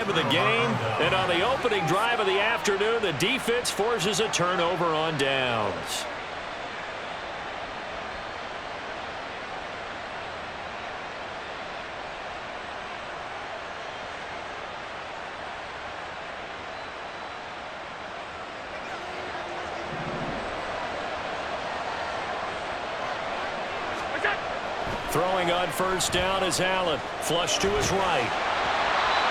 drive of the game. And on the opening drive of the afternoon, the defense forces a turnover on downs. Throwing on first down is Allen. Flush to his right.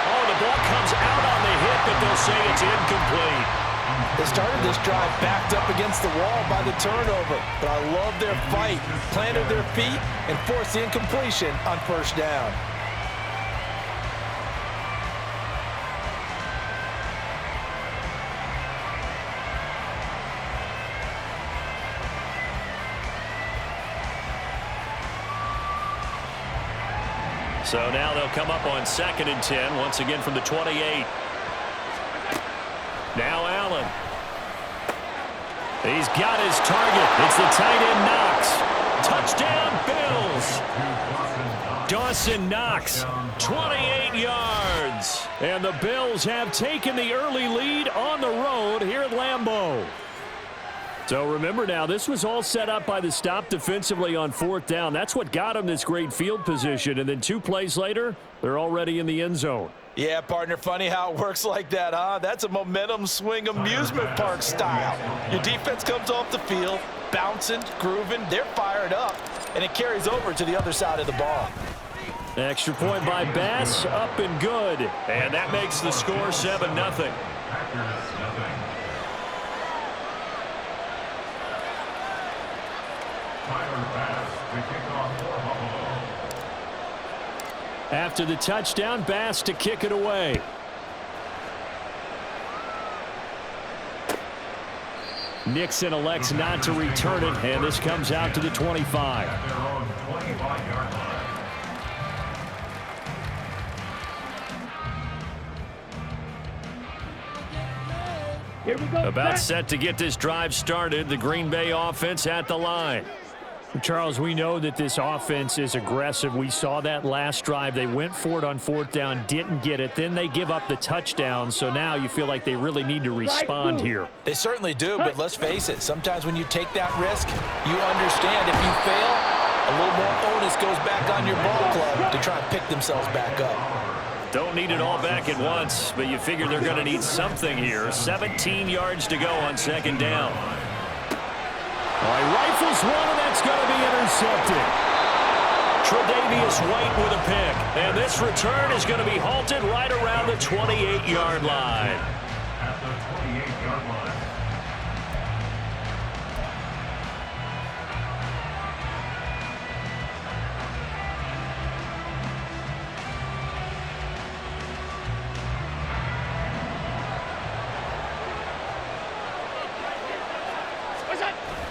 Oh, the ball comes out on the hit, but they'll say it's incomplete. They started this drive backed up against the wall by the turnover, but I love their fight. Planted their feet and forced the incompletion on first down. So now they'll come up on 2nd and 10, once again from the 28. Now Allen. He's got his target. It's the tight end Knox. Touchdown Bills. Dawson Knox, 28 yards. And the Bills have taken the early lead on the road here at Lambeau. So remember now, this was all set up by the stop defensively on 4th down. That's what got them this great field position. And then 2 plays later, they're already in the end zone. Yeah, partner, funny how it works like that, huh? That's a momentum swing amusement park style. Your defense comes off the field, bouncing, grooving, they're fired up, and it carries over to the other side of the ball. Extra point by Bass, up and good. And that makes the score 7-0. After the touchdown, Bass to kick it away. Nixon elects not to return it, and this comes out to the 25. Here we go. About set to get this drive started. The Green Bay offense at the line. Charles, we know that this offense is aggressive. We saw that last drive. They went for it on 4th down, didn't get it. Then they give up the touchdown. So now you feel like they really need to respond here. They certainly do, but let's face it. Sometimes when you take that risk, you understand if you fail, a little more onus goes back on your ball club to try and pick themselves back up. Don't need it all back at once, but you figure they're going to need something here. 17 yards to go on 2nd down. All right, rifles one, and that's going to be intercepted. Tre'Davious White with a pick. And this return is going to be halted right around the 28-yard line. At the 28-yard line.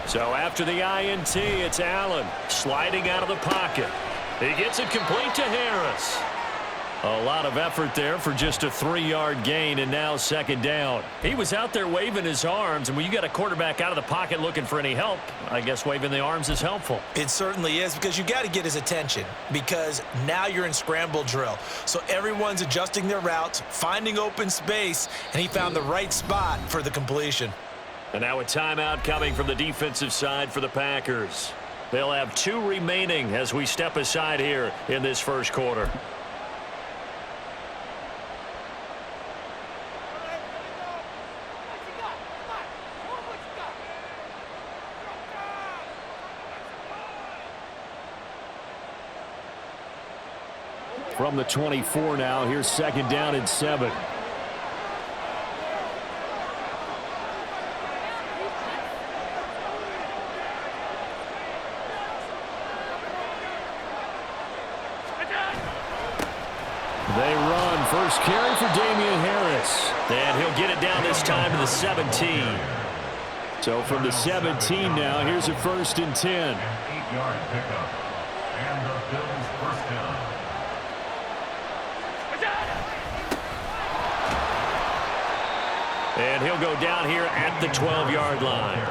So after the INT, it's Allen sliding out of the pocket. He gets it complete to Harris. A lot of effort there for just a 3-yard gain, and now 2nd down. He was out there waving his arms, and when you got a quarterback out of the pocket looking for any help, I guess waving the arms is helpful. It certainly is, because you got to get his attention, because now you're in scramble drill. So everyone's adjusting their routes, finding open space, and he found the right spot for the completion. And now a timeout coming from the defensive side for the Packers. They'll have 2 remaining as we step aside here in this first quarter. From the 24 now, here's 2nd down and 7. They run. First carry for Damian Harris. And he'll get it down this time to the 17. So from the 17 now, here's a 1st and 10. An 8-yard pickup. And the Bills first down. And he'll go down here at the 12-yard line.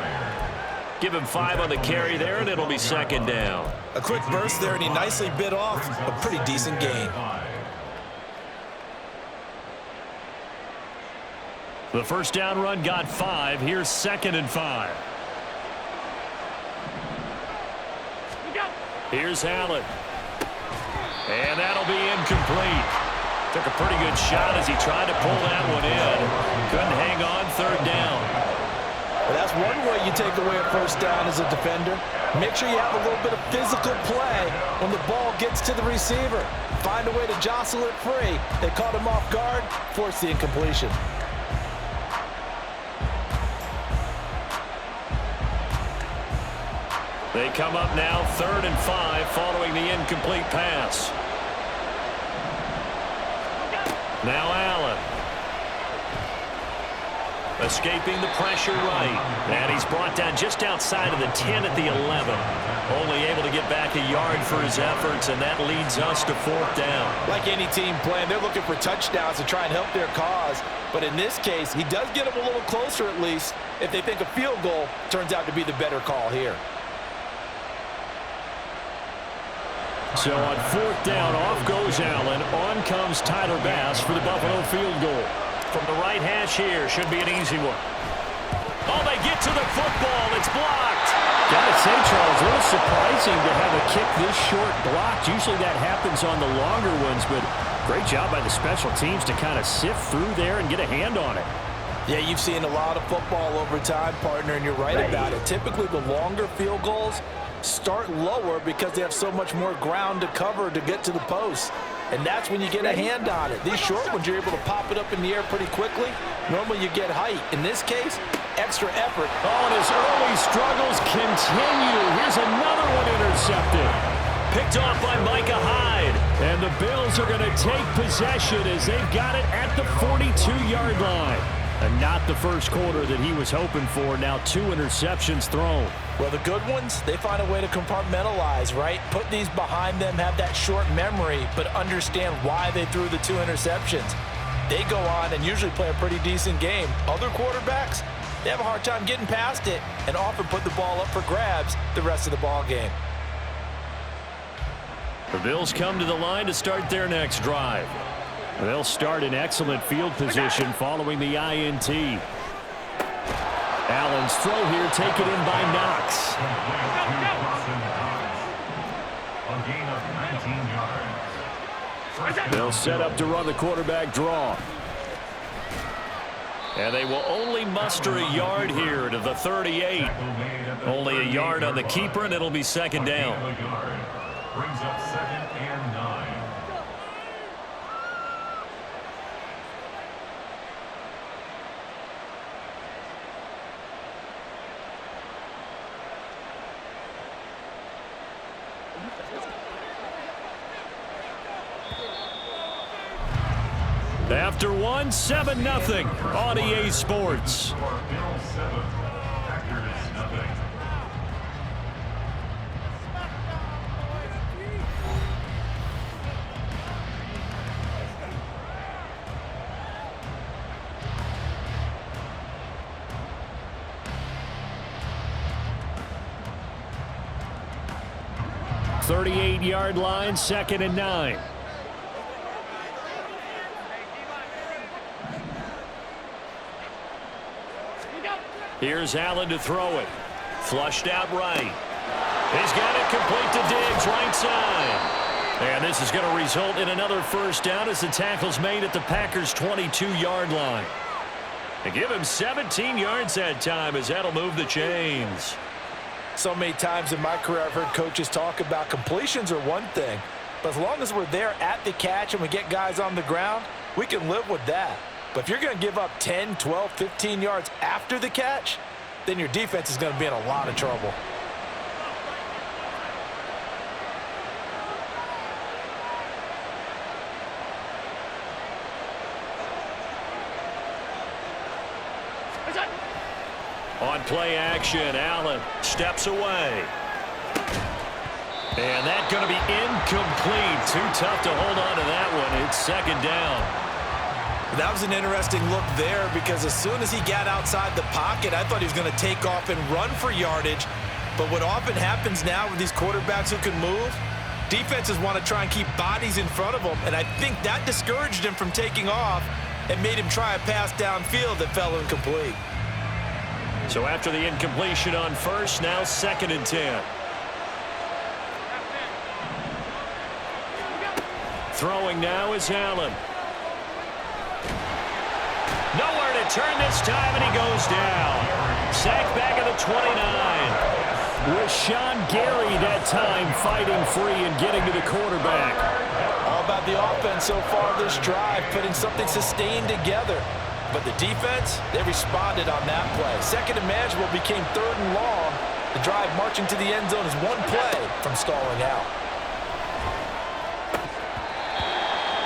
Give him 5 on the carry there, and it'll be 2nd down. A quick burst there, and he nicely bit off a pretty decent gain. The first down run got 5. Here's 2nd and 5. Here's Allen. And that'll be incomplete. Took a pretty good shot as he tried to pull that one in. Couldn't hang on 3rd down. Well, that's one way you take away a first down as a defender. Make sure you have a little bit of physical play when the ball gets to the receiver. Find a way to jostle it free. They caught him off guard, forced the incompletion. They come up now 3rd and 5 following the incomplete pass. Now Allen. Escaping the pressure right. And he's brought down just outside of the 10 at the 11. Only able to get back a yard for his efforts, and that leads us to 4th down. Like any team playing, they're looking for touchdowns to try and help their cause. But in this case, he does get them a little closer at least if they think a field goal turns out to be the better call here. So on 4th down, off goes Allen. On comes Tyler Bass for the Buffalo field goal. From the right hash here, should be an easy one. Oh, they get to the football. It's blocked. Gotta say, Charles, a little surprising to have a kick this short blocked. Usually that happens on the longer ones, but great job by the special teams to kind of sift through there and get a hand on it. Yeah, you've seen a lot of football over time, partner, and you're right about it. Typically, the longer field goals start lower because they have so much more ground to cover to get to the post. And that's when you get a hand on it. These short ones, you're able to pop it up in the air pretty quickly. Normally, you get height. In this case, extra effort. Oh, and his early struggles continue. Here's another one intercepted. Picked off by Micah Hyde. And the Bills are going to take possession as they've got it at the 42-yard line. And not the first quarter that he was hoping for. Now 2 interceptions thrown. Well, the good ones, they find a way to compartmentalize, right? Put these behind them, have that short memory, but understand why they threw the 2 interceptions. They go on and usually play a pretty decent game. Other quarterbacks, they have a hard time getting past it and often put the ball up for grabs the rest of the ball game. The Bills come to the line to start their next drive. They'll start in excellent field position following the INT. Allen's throw here taken in by Knox. A gain of 19 yards. They'll set up to run the quarterback draw. And they will only muster a yard here to the 38. Only a yard on the keeper, and it'll be 2nd down. Brings up 2nd and 9. After 1, 7-0 on EA Sports. For Bills 7, Packers nothing. Thirty-eight-yard line, 2nd and 9. Here's Allen to throw it. Flushed out right. He's got it complete to Diggs, right side. And this is going to result in another first down as the tackle's made at the Packers' 22-yard line. They give him 17 yards that time as that'll move the chains. So many times in my career I've heard coaches talk about completions are one thing, but as long as we're there at the catch and we get guys on the ground, we can live with that. But if you're going to give up 10, 12, 15 yards after the catch, then your defense is going to be in a lot of trouble. On play action, Allen steps away. And that's going to be incomplete. Too tough to hold on to that one. It's 2nd down. That was an interesting look there because as soon as he got outside the pocket, I thought he was going to take off and run for yardage. But what often happens now with these quarterbacks who can move, defenses want to try and keep bodies in front of them, and I think that discouraged him from taking off. and made him try a pass downfield that fell incomplete. So after the incompletion on first, now 2nd and 10. Throwing now is Allen. Nowhere to turn this time, and he goes down. Sacked back at the 29. With Sean Gary that time fighting free and getting to the quarterback. All about the offense so far this drive, putting something sustained together. But the defense, they responded on that play. Second and manageable became 3rd and long. The drive marching to the end zone is one play from stalling out.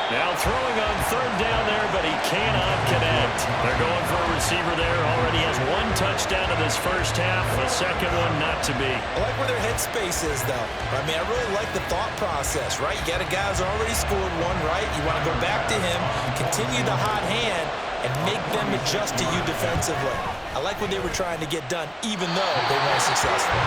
Now throwing on 3rd down there, but he cannot connect. They're going for a receiver there. Already has 1 touchdown in this first half. A second one not to be. I like where their headspace is, though. I mean, I really like the thought process, right? You got a guy who's already scored one, right? You want to go back to him, continue the hot hand, and make them adjust to you defensively. I like what they were trying to get done, even though they weren't successful.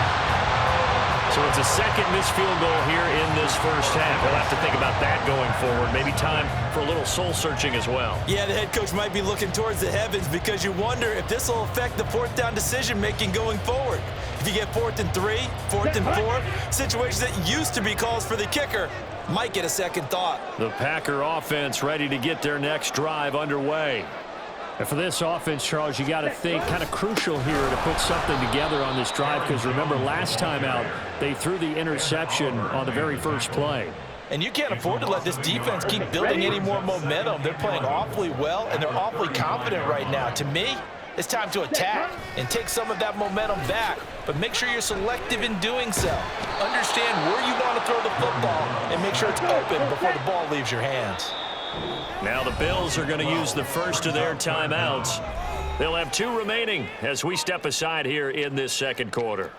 So it's a second missed field goal here in this first half. We'll have to think about that going forward. Maybe time for a little soul-searching as well. Yeah, the head coach might be looking towards the heavens because you wonder if this will affect the 4th down decision-making going forward. If you get 4th and 3, 4th and 4, situations that used to be calls for the kicker might get a second thought. The Packer offense ready to get their next drive underway. And for this offense, Charles, you got to think kind of crucial here to put something together on this drive because remember last time out they threw the interception on the very first play. And you can't afford to let this defense keep building any more momentum. They're playing awfully well, and they're awfully confident right now. To me, it's time to attack and take some of that momentum back, but make sure you're selective in doing so. Understand where you want to throw the football and make sure it's open before the ball leaves your hands. Now the Bills are going to use the first of their timeouts. They'll have 2 remaining as we step aside here in this second quarter.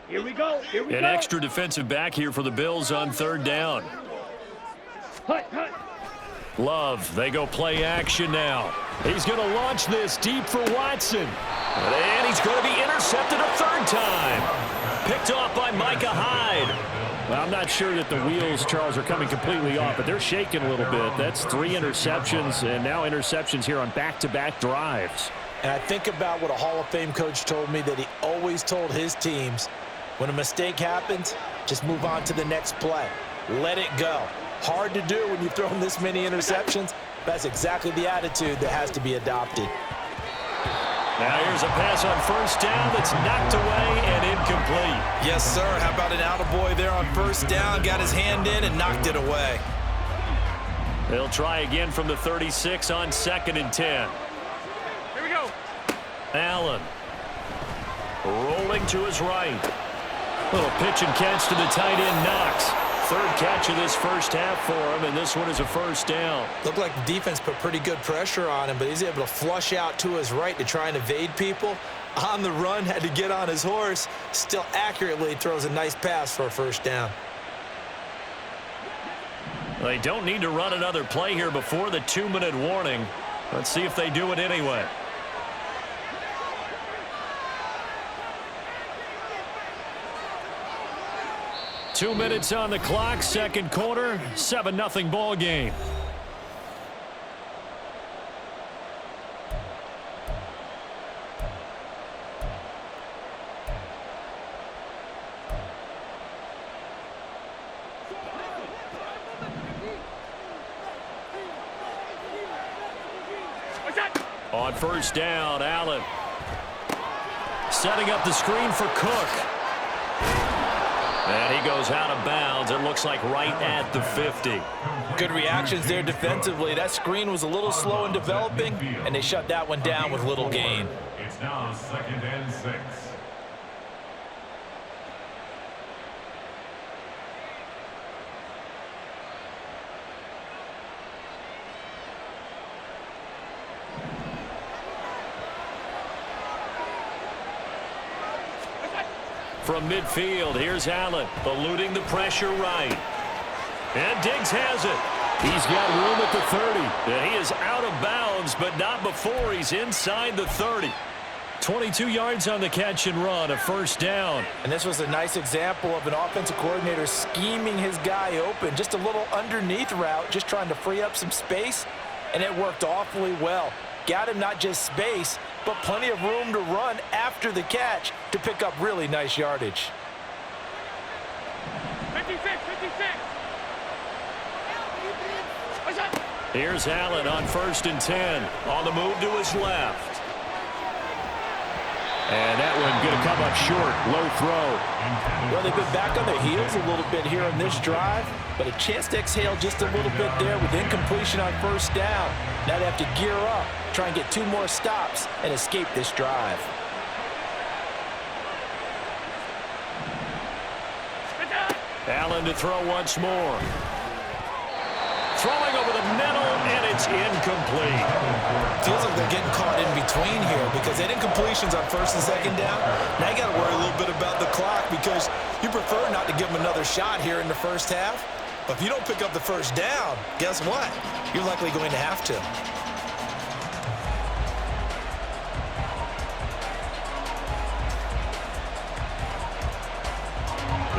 Here we go. An extra defensive back here for the Bills on 3rd down. Love, they go play action now. He's going to launch this deep for Watson. And he's going to be intercepted a 3rd time. Picked off by Micah Hyde. Well, I'm not sure that the wheels, Charles, are coming completely off, but they're shaking a little bit. That's 3 interceptions, and now interceptions here on back-to-back drives. And I think about what a Hall of Fame coach told me that he always told his teams, when a mistake happens, just move on to the next play. Let it go. Hard to do when you've thrown this many interceptions. That's exactly the attitude that has to be adopted. Now here's a pass on 1st down that's knocked away and incomplete. Yes, sir. How about an attaboy there on 1st down? Got his hand in and knocked it away. They'll try again from the 36 on 2nd and 10. Here we go. Allen rolling to his right. Little pitch and catch to the tight end, Knox. 3rd catch of this first half for him, and this one is a 1st down. Looked like the defense put pretty good pressure on him, but he's able to flush out to his right to try and evade people. On the run, had to get on his horse. Still accurately throws a nice pass for a 1st down. They don't need to run another play here before the 2-minute warning. Let's see if they do it anyway. Two minutes on the clock, second quarter, 7-0 ball game. On 1st down, Allen setting up the screen for Cook. And he goes out of bounds. It looks like right at the 50. Good reactions there defensively. That screen was a little slow in developing, and they shut that one down with little gain. It's now 2nd and 6. From midfield, here's Allen, eluding the pressure right. And Diggs has it. He's got room at the 30. And he is out of bounds, but not before he's inside the 30. 22 yards on the catch and run, a first down. And this was a nice example of an offensive coordinator scheming his guy open. Just a little underneath route, just trying to free up some space, and it worked awfully well. Got him not just space, but plenty of room to run after the catch to pick up really nice yardage. 56, 56. What's up? Here's Allen on 1st and 10. On the move to his left. And that one going to come up short. Low throw. Well, they've been back on their heels a little bit here on this drive, but a chance to exhale just a little bit there with incompletion on 1st down. Now they have to gear up, try and get 2 more stops, and escape this drive. Allen to throw once more. Throwing over the middle, and it's incomplete. Feels like they're getting caught in between here because they had incompletions on 1st and 2nd down. Now you got to worry a little bit about the clock because you prefer not to give them another shot here in the 1st half. But if you don't pick up the 1st down, guess what? You're likely going to have to.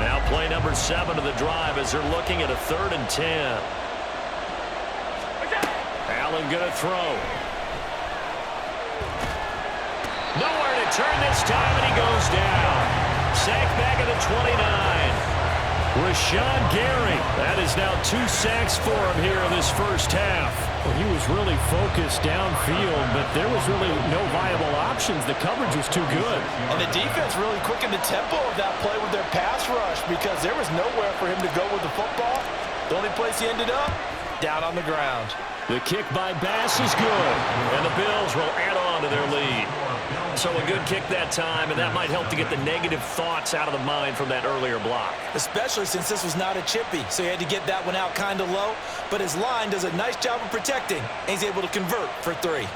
Now play number 7 of the drive as they're looking at a 3rd and 10. Allen going to throw. Nowhere to turn this time, and he goes down. Sacked back at the 29. Rashawn Gary. That is now 2 sacks for him here in this 1st half. Well, he was really focused downfield, but there was really no viable options. The coverage was too good. And the defense really quickened the tempo of that play with their pass rush because there was nowhere for him to go with the football. The only place he ended up, down on the ground. The kick by Bass is good, and the Bills will add on to their lead. So a good kick that time, and that might help to get the negative thoughts out of the mind from that earlier block. Especially since this was not a chippy, so he had to get that one out kind of low. But his line does a nice job of protecting, and he's able to convert for 3.